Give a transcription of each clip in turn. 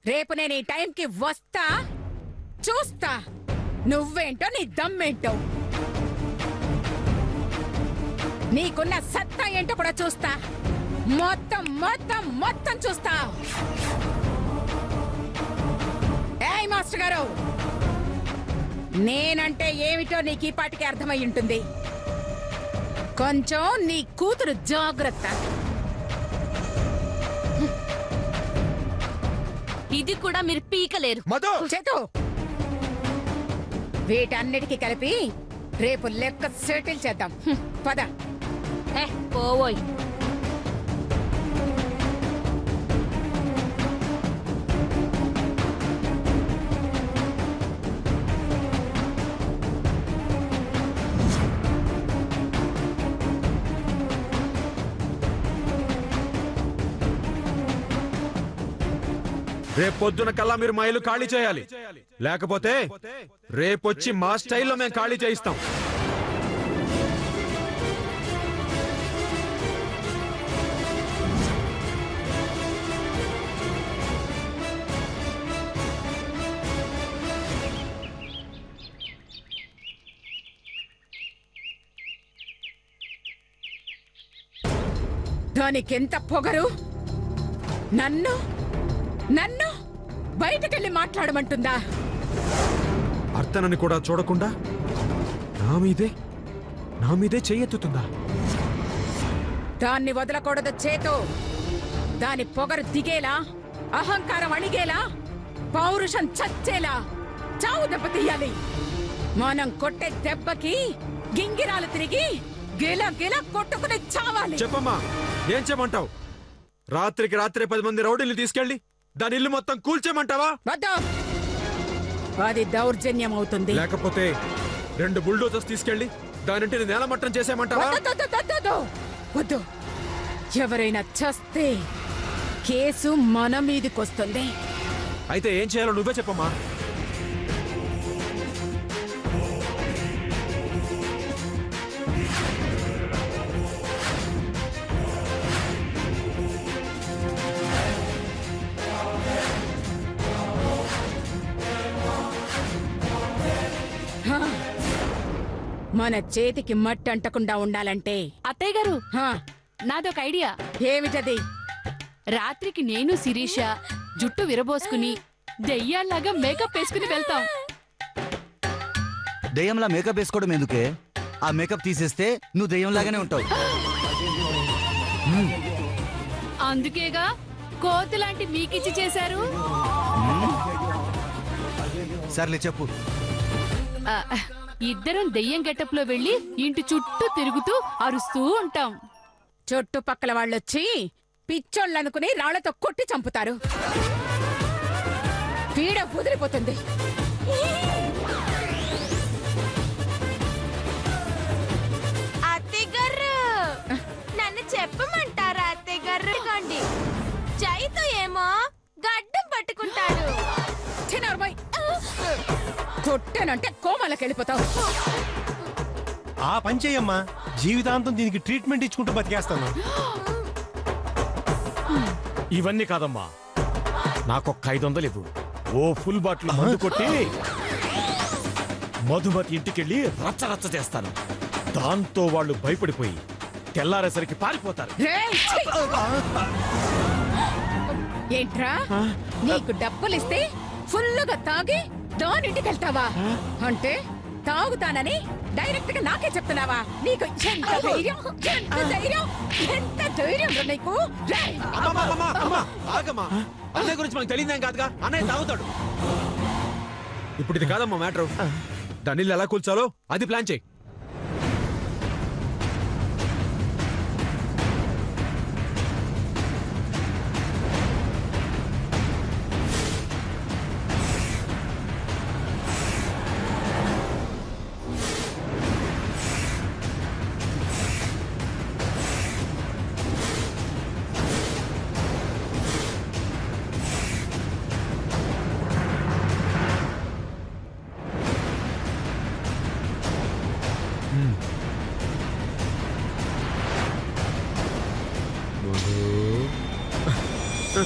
రేపు నేను ఈ టైంకి వస్తా, చూస్తా నువ్వేంటో నీ దమ్మేంటో, నీకున్న సత్తా ఏంటో కూడా చూస్తా. మొత్తం మొత్తం మొత్తం చూస్తా. ఏయ్ మాస్టర్ గారు, నేనంటే ఏమిటో నీకు ఈ పాటికి అర్థమై ఉంటుంది. కొంచెం నీ కూతురు జాగ్రత్త. ఇది కూడా మీరు పీకలేరు. చేతు, వీటన్నిటికీ కలిపి రేపు లెక్క సెటిల్ చేద్దాం. పద. పోవోయ్. రేపొద్దున కల్లా మీరు మా ఇల్లు ఖాళీ చేయాలి, లేకపోతే రేపొచ్చి మా స్టైల్లో మేము ఖాళీ చేయిస్తాం. దానికెంత పొగరు! నన్ను నన్ను బయటకెళ్ళి మాట్లాడమంటుందా? అర్తనని కూడా చూడకుండా నా మీదే చెయ్యెత్తుతుందా? దాన్ని వదలకూడదు చేతో. దాని పొగరు దిగేలా, అహంకారం అణిగేలా, పౌరుషం చచ్చేలా చావు దెబ్బ తీయాలి. మనం కొట్టే దెబ్బకి గింగిరాలు తిరిగి గిల గిల కొట్టుకుని చావాలి. చెప్పమ్మా, ఏం చేయమంటావు? రాత్రికి రాత్రే 10 మంది రౌడీలు తీసుకెళ్ళి దాని ఇల్లు మొత్తం కూల్చేయమంటావా? వద్దు, అది దౌర్జన్యం అవుతుంది. లేకపోతే 2 బుల్డోజర్స్ తీసుకెళ్ళి దానింటిని నేలమట్టం చేసేయమంటావా? వద్దు, ఎవరైనా చస్తే కేసు మన మీదకొస్తుంది. అయితే ఏం చేయాలో నువ్వే చెప్పమ్మా. మన చేతికి మట్టి అంటకుండా ఉండాలంటే అత్తయ్య గారు, నాదొక ఐడియా. ఏమిటది? రాత్రికి నేను శిరీష జుట్టు విరబోసుకుని దెయ్యాల్లాగా మేకప్ వేసుకుని వెళ్తాం. దెయ్యంలా మేకప్ వేసుకోవడం ఎందుకే? ఆ మేకప్ తీసేస్తే నువ్వు దెయ్యంలాగానే ఉంటావు. అందుకేగా కోతి లాంటి మీకిచ్చి చేశారు. సర్లే చెప్పు. ఇద్దరం దెయ్యం గెటప్ లో వెళ్లి ఇంటి చుట్టూ తిరుగుతూ అరుస్తూ ఉంటాం. చుట్టుపక్కల వాళ్ళొచ్చి పిచ్చోళ్ళనుకుని రాళ్లతో కొట్టి చంపుతారు. పీడ కుదిరిపోతుంది. అత్తగారు, నన్ను చెప్పమంటారా అత్తగారు? చైతో ఏమో గడ్డం పట్టుకుంటాడు. కొట్టానంటే కోమలకెళ్ళిపోతావు. ఆ పని చేయమ్మా, జీవితాంతం దీనికి ట్రీట్మెంట్ ఇచ్చుకుంటూ బతికేస్తాను. ఇవన్నీ కాదమ్మా, నాకొక్క 500 ఇవ్వు. ఓ ఫుల్ బాటిల్ మందు కొట్టి మధుమతి ఇంటికెళ్ళి రచ్చ రచ్చ చేస్తాను. దాంతో వాళ్ళు భయపడిపోయి తెల్లారేసరికి పారిపోతారు. ఏంట్రా, నీకు డబ్బులిస్తే ఫుల్లుగా తాగి దానింటికి వెళ్తావా? అంటే తాగుతానని డైరెక్ట్ గా నాకే చెప్తున్నావా? నీకు ఎంత ధైర్యం, ఎంత ధైర్యం, ఎంత ధైర్యం నీకు? అన్నయ్య గురించి మనకు తెలియదేం కాదుగా, అన్నయ్య తాగుతాడు. ఇప్పుడు ఇది కాదమ్మా మ్యాటర్. దాని ఇల్లు ఎలా కూల్చాలో అది ప్లాన్ చేయి. నువ్వు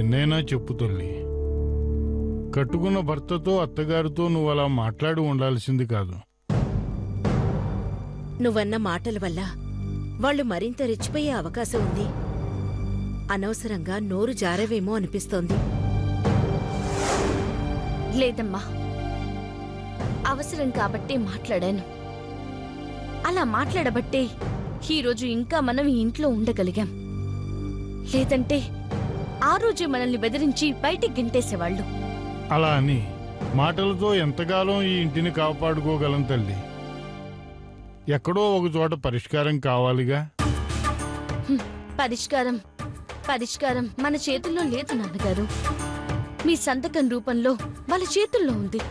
ఎన్నైనా చెప్పు తల్లి. కట్టుకున్న భర్తతో అత్తగారితో నువ్వు అలా మాట్లాడి ఉండాల్సింది కాదు. నువ్వన్న మాటల వల్ల వాళ్ళు మరింత రెచ్చిపోయే అవకాశం ఉంది. అనవసరంగా నోరు జారవేమో అనిపిస్తోంది. లేదమ్మా, అవసరం కాబట్టే మాట్లాడాను. అలా మాట్లాడబట్టే ఈరోజు ఇంకా మనం ఈ ఇంట్లో ఉండగలిగాం. లేదంటే ఆ రోజే మనల్ని బెదిరించి బయటికి గెంటేసేవాళ్ళు. అలా అని మాటలతో ఎంతకాలం ఈ ఇంటిని కాపాడుకోగలం తల్లి? ఎక్కడో ఒక చోట పరిష్కారం కావాలిగా. పరిష్కారం మన చేతుల్లో లేదు నాన్నగారు. మీ సంతకం రూపంలో వాళ్ళ చేతుల్లో ఉంది.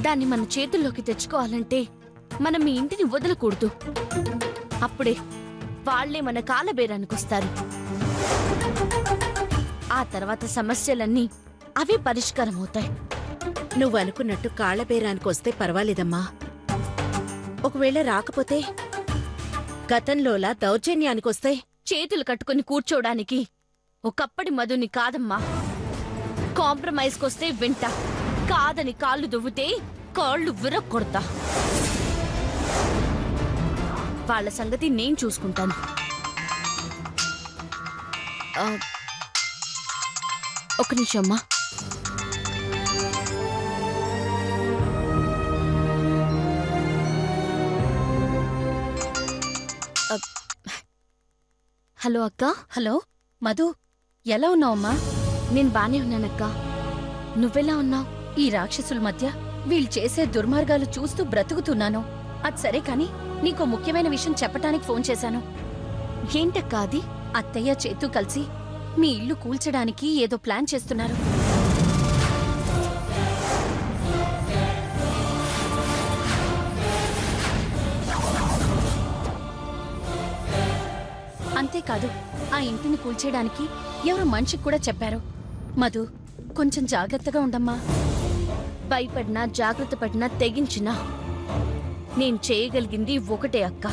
దాన్ని మన చేతుల్లోకి తెచ్చుకోవాలంటే మనం మీ ఇంటిని వదలకూడదు. అప్పుడే వాళ్లే మన కాలబేరానికి వస్తారు. ఆ తర్వాత సమస్యలన్నీ అవే పరిష్కారం అవుతాయి. నువ్వనుకున్నట్టు కాళ్లబేరానికొస్తే పర్వాలేదమ్మా. ఒకవేళ రాకపోతే గతంలోలా దౌర్జన్యానికొస్తే చేతులు కట్టుకుని కూర్చోడానికి ఒకప్పటి మధుని కాదమ్మా. కాంప్రమైజ్కొస్తే వింటా, కాదని కాళ్ళు దువ్వుతే కాళ్ళు విరక్కొడతా. వాళ్ళ సంగతి నేను చూసుకుంటాను. ఒక నిమిషం అమ్మా. హలో అక్క. హలో మధు, ఎలా ఉన్నావమ్మా? నేను బానే ఉన్నానక్క. నువ్వెలా ఉన్నావు? ఈ రాక్షసుల మధ్య వీళ్ళు చేసే దుర్మార్గాలు చూస్తూ బ్రతుకుతున్నాను. అది సరే కాని నీకో ముఖ్యమైన విషయం చెప్పటానికి ఫోన్ చేశాను. ఏంటక్క అది? అత్తయ్య చేతు కలిసి మీ ఇల్లు కూల్చడానికి ఏదో ప్లాన్ చేస్తున్నారు. అంతేకాదు, ఆ ఇంటిని కూల్చేయడానికి ఎవరో మనిషికి కూడా చెప్పారు. మధు, కొంచెం జాగ్రత్తగా ఉండమ్మా. భయపడినా జాగ్రత్త పడినా తెగించినా నేను చేయగలిగింది ఒకటే అక్క,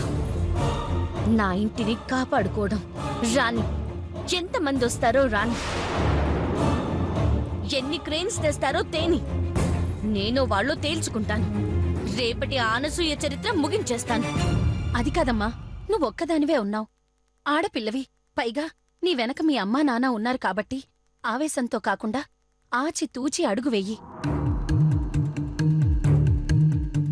నా ఇంటిని కాపాడుకోవడం. రాని, ఎంతమంది వస్తారో రాని, ఎన్ని క్రెయిన్స్ తెస్తారో తేని, నేను వాళ్ళు తేల్చుకుంటాను. రేపటి అనసూయ చరిత్ర ముగించేస్తాను. అది కాదమ్మా, నువ్వొక్కదానివే ఉన్నావు. ఆడపిల్లవి, పైగా నీ వెనక మీ అమ్మా నాన్న ఉన్నారు కాబట్టి ఆవేశంతో కాకుండా ఆచి తూచి అడుగు వెయ్యి.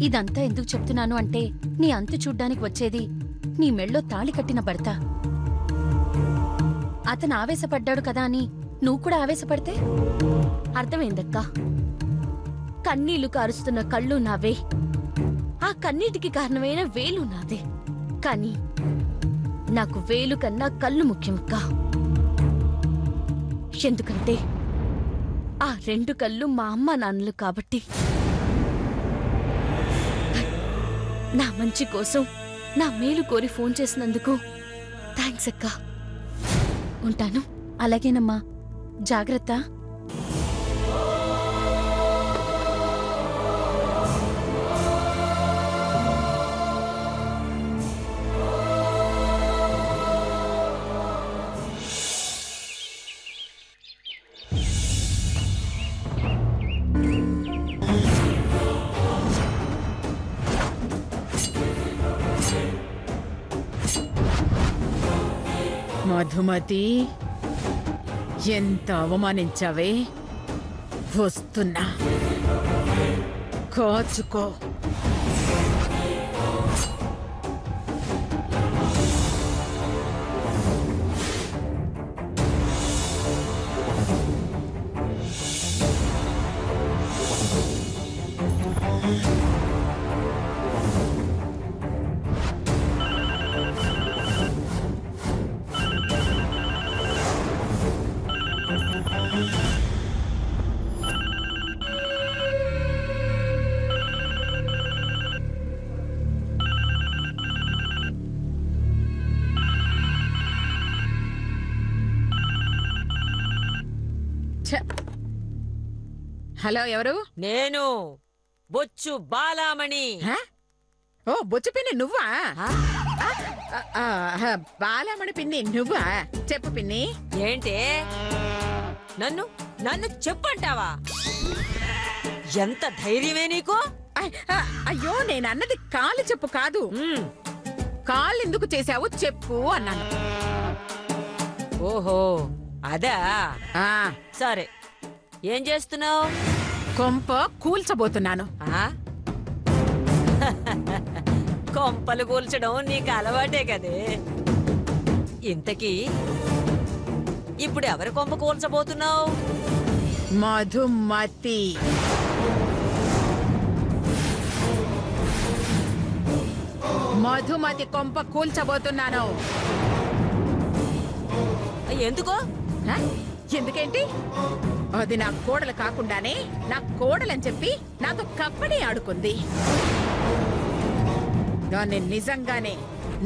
ఇదంతా ఎందుకు చెప్తున్నాను అంటే, నీ అంతు చూడ్డానికి వచ్చేది నీ మెళ్ళో తాళి కట్టిన భర్త. అతను ఆవేశపడ్డాడు కదా అని నువ్వు కూడా ఆవేశపడితే? అర్థమైందక్క. కన్నీళ్లు కారుస్తున్న కళ్ళు నావే, ఆ కన్నీటికి కారణమైన వేలు నాదే. కానీ నాకు వేలు కన్నా కళ్ళు ముఖ్యంకా. ఎందుకంటే ఆ రెండు కళ్ళు మా అమ్మ నాన్నలు కాబట్టి. నా మంచి కోసం నా మేలు కోరి ఫోన్ చేసినందుకు థ్యాంక్స్ అక్క. ఉంటాను. అలాగేనమ్మా, జాగ్రత్త. మధుమతి, ఎంత అవమానించావే. వస్తున్నా, కాచుకో. హలో, ఎవరు? నేను బొచ్చు బాలామణి. హ? ఓ బొచ్చు పిన్ని నువ్వా? బాలమణి పిన్ని నువ్వా? చెప్పు పిన్ని. ఏంటే నన్ను నన్ను చెప్పంటావా? ఎంత ధైర్యమే నీకు? అయ్యో, నేనన్నది కాలు చెప్పు కాదు. కాలు ఎందుకు చేశావు చెప్పు అన్నాను. ఓహో అదా? ఆ, సరే, ఏం చేస్తున్నావు? కొంప కూల్చబోతున్నాను. కొంపలు కూల్చడం నీకు అలవాటే కదే. ఇంతకీ ఇప్పుడు ఎవరి కొంప కూల్చబోతున్నావు? మధుమతి. మధుమతి కొంప కూల్చబోతున్నాను. ఎందుకో? హ? ఎందుకేంటి? అది నా కోడలు కాకుండానే నా కోడలని చెప్పి నాతో కబడ్డీ ఆడుకుంది. దాన్ని నిజంగానే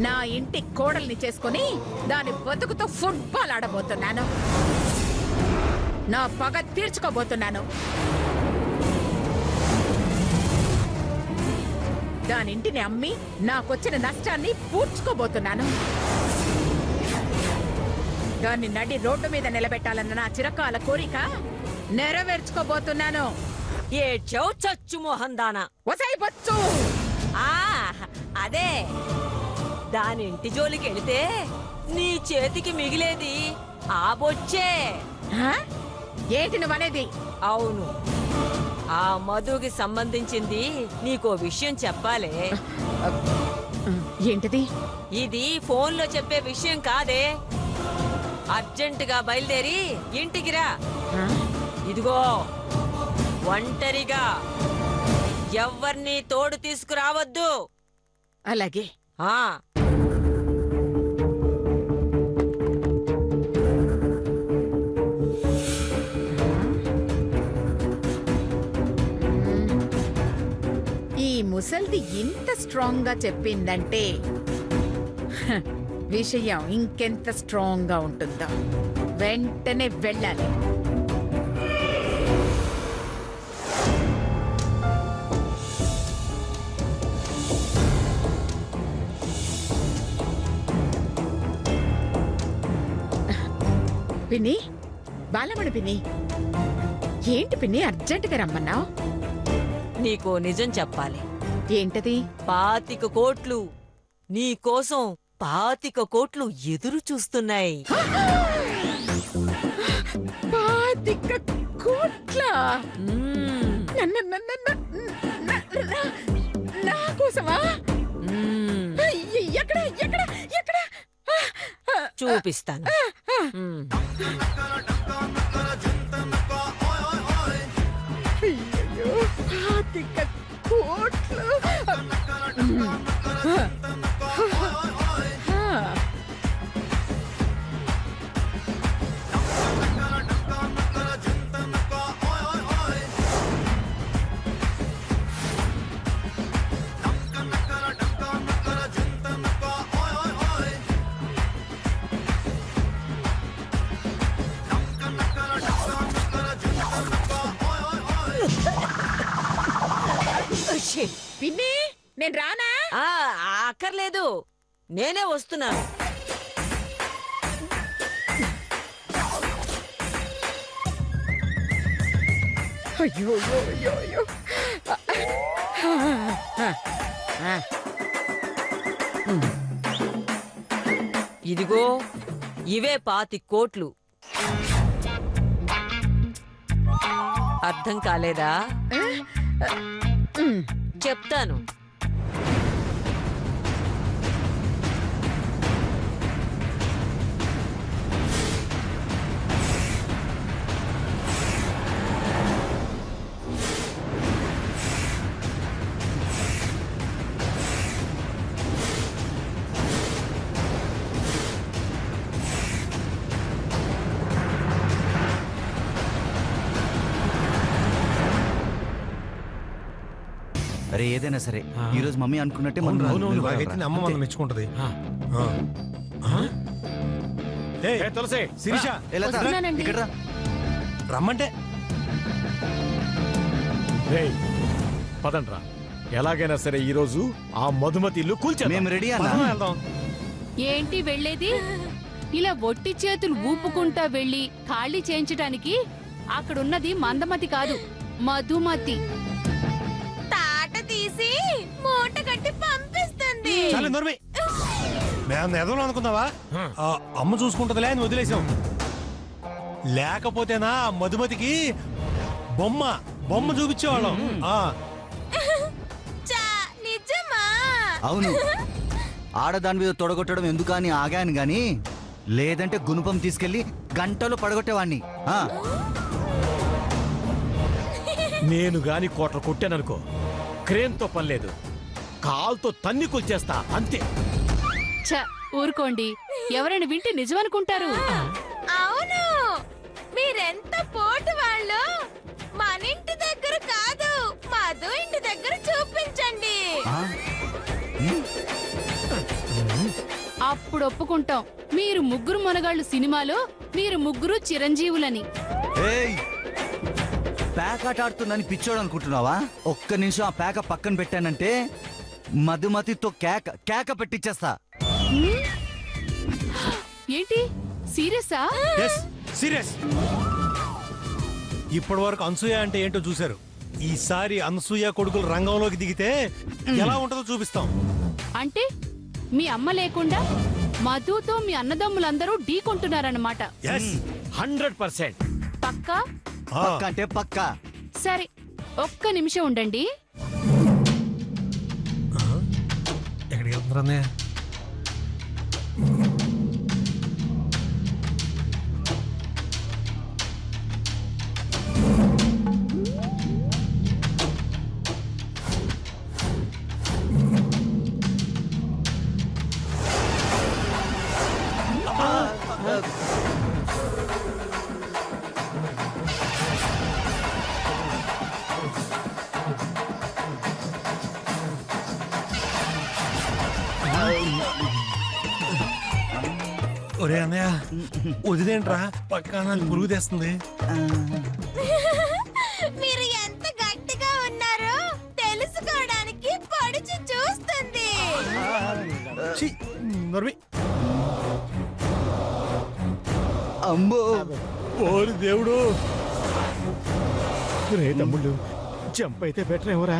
నా ఇంటి కోడల్ని చేసుకుని దాని బతుకుతో ఫుట్బాల్ ఆడబోతున్నాను. నా పగ తీర్చుకోబోతున్నాను. దానింటిని అమ్మి నాకొచ్చిన నష్టాన్ని పూడ్చుకోబోతున్నాను. దాన్ని నడి రోడ్డు మీద నిలబెట్టాలన్న నా చిరకాల కోరిక నెరవేర్చుకోబోతున్నాను. ఏడ్చావు చచ్చు మోహందానా. వసాయి బొచ్చు. అదే, దాని ఇంటి జోలికి వెళితే నీ చేతికి మిగిలేది ఆ బొచ్చే. హ? ఏంటి నువ్వనేది? అవును, ఆ మధుకి సంబంధించింది నీకో విషయం చెప్పాలే. ఏంటిది? ఇది ఫోన్లో చెప్పే విషయం కాదే. అర్జెంటుగా బయలుదేరి ఇంటికి రా. హ? ఇదిగో, ఒంటరిగా ఎవ్వర్నీ తోడు తీసుకురావద్దు. అలాగే. ఆ ఈ ముసల్ది ఇంత స్ట్రాంగ్ గా చెప్పిందంటే హ, విషయం ఇంకెంత స్ట్రాంగ్ గా ఉంటుందో. వెంటనే వెళ్ళాలి. పిన్ని, బాలమణి పిన్ని, ఏంటి పిన్ని అర్జెంటుగా రమ్మన్నావు? నీకో నిజం చెప్పాలి. ఏంటది? 25 కోట్లు నీ కోసం 25 కోట్లు ఎదురు చూస్తున్నాయి. 25 కోట్ల? నా కోసమా? ఎక్కడ ఎక్కడ ఎక్కడ? చూపిస్తాను. అయ్యో, 25 కోట్లు. పిన్ని, నేను రానా? అక్కర్లేదు, నేనే వస్తున్నాను. అయ్యో అయ్యో అయ్యో. ఇదిగో, ఇవే 25 కోట్లు. అర్థం కాలేదా? చెప్తాను. అరే ఏదైనా సరే ఈ రోజు మమ్మీ అనుకున్నట్టే మనం నాకైతే అమ్మ మనం మెచ్చుకుంటది. తులసి, శిరీష, వస్తున్నానండి. ఇక్కడ రమ్మంటే రేయ్, పదండ్రా. ఎలాగైనా సరే ఈ రోజు ఆ మధుమతి ఇల్లు కూల్చేద్దాం. మేము రెడీ అన్నా. వెళ్దాం. ఏంటి వెళ్ళేది? ఇలా ఒట్టి చేతులు ఊపుకుంటా వెళ్ళి ఖాళీ చేయించటానికి అక్కడున్నది మందమతి కాదు, మధుమతి. తాట తీసి మూట కట్టి పంపిస్తుంది. చాలా నోర్మి. మేము ఎదవలో అనుకున్నావా? ఆ అమ్మ చూసుకుంటుందిలే అని వదిలేసాం. లేకపోతేనా మధుమతికి బొమ్మ చూపించేవాళ్ళం. నిజమా? అవును, ఆడదాని మీద తొడగొట్టడం ఎందుకు అని ఆగాను గాని, లేదంటే గుణపం తీసుకెళ్లి గంటలో పడగొట్టేవాణ్ణి. నేను గాని కోట్ల కొట్టాననుకో, క్రేన్తో పనిలేదు, కాల్తో తన్ని కూల్చేస్తా అంతే. ఛ, ఊరుకోండి. ఎవరైనా వింటే నిజమనుకుంటారు. అవును, మీరెంత పోటు వాళ్ళు. మన ఇంటి దగ్గర కాదు, మధు ఇంటి దగ్గర చూపించండి. అప్పుడు ఒప్పుకుంటాం. మీరు ముగ్గురు మొనగాళ్ళు సినిమాలో మీరు ముగ్గురు చిరంజీవులని. ఏయ్, పేకాట ఆడుతుందని పిచ్చోడు అనుకుంటున్నావా? ఒక్క నిమిషం ఆ పేక పక్కన పెట్టానంటే మధుమతితో కేక పెట్టిచ్చేస్తా. ఏంటి, సీరియసా? సీరియస్. ఇప్పటి వరకు అనసూయ అంటే ఏంటో చూశారు. ఈసారి అనసూయ కొడుకులు రంగంలోకి దిగితే ఎలా ఉంటుందో చూపిస్తాం. అంటే మీ అమ్మ లేకుండా మధుతో మీ అన్నదమ్ములందరూ ఢీకొంటున్నారన్నమాట. 100%. పక్కా? పక్క అంటే పక్క. సరే, ఒక్క నిమిషం ఉండండి. ఎక్కడికి వెళ్తున్నారన్నయ్య? ఒరే అన్నయ్య, వదిలేంట్రా, పక్కన పురుగు తెస్తుంది. మీరు ఎంత గట్టిగా ఉన్నారో తెలుసుకోవడానికి పొడిచి చూస్తుంది. అమ్మో, ఓరి దేవుడు. రే తమ్ముళ్ళు, జంప్ అయితే బెటర్ ఎవరా?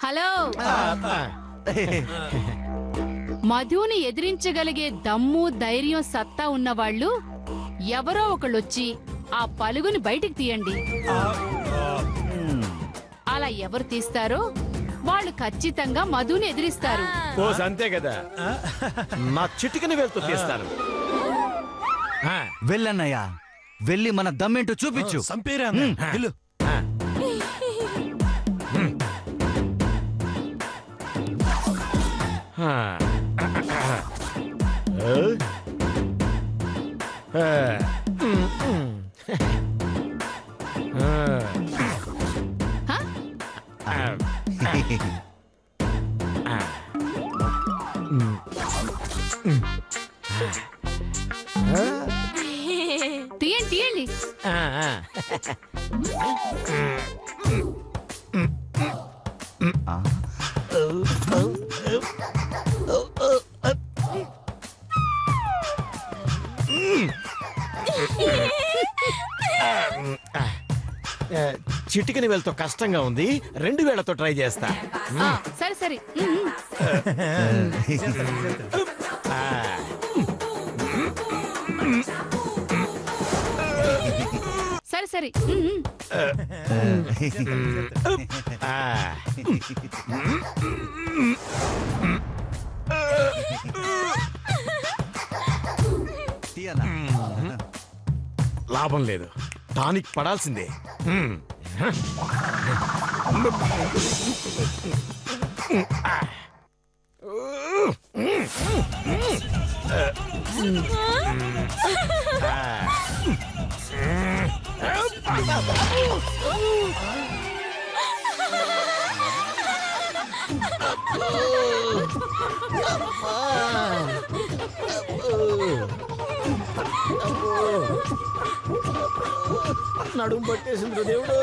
హలో, మధుని ఎదిరించగలిగే దమ్ము, ధైర్యం, సత్తా ఉన్నవాళ్ళు ఎవరో ఒకళ్ళొచ్చి ఆ పలుగుని బయటికి తీయండి. అలా ఎవరు తీస్తారో వాళ్ళు ఖచ్చితంగా మధుని ఎదిరిస్తారు. అంతే కదా, నా చిటికని వెళ్తూ తీస్తాను. వెళ్ళన్నయ్యా, వెళ్ళి మన దమ్మేంటో చూపించు. సంపేరా వెళ్ళు. తీయండి తీయండి. చిటికని వేలతో కష్టంగా ఉంది, 2 వేళ్లతో ట్రై చేస్తా. సరే సరే. ఈసారి తీయనా లాభం లేదు, టానిక్ పడాల్సిందే. నడుము పట్టేసింది దేవుడు.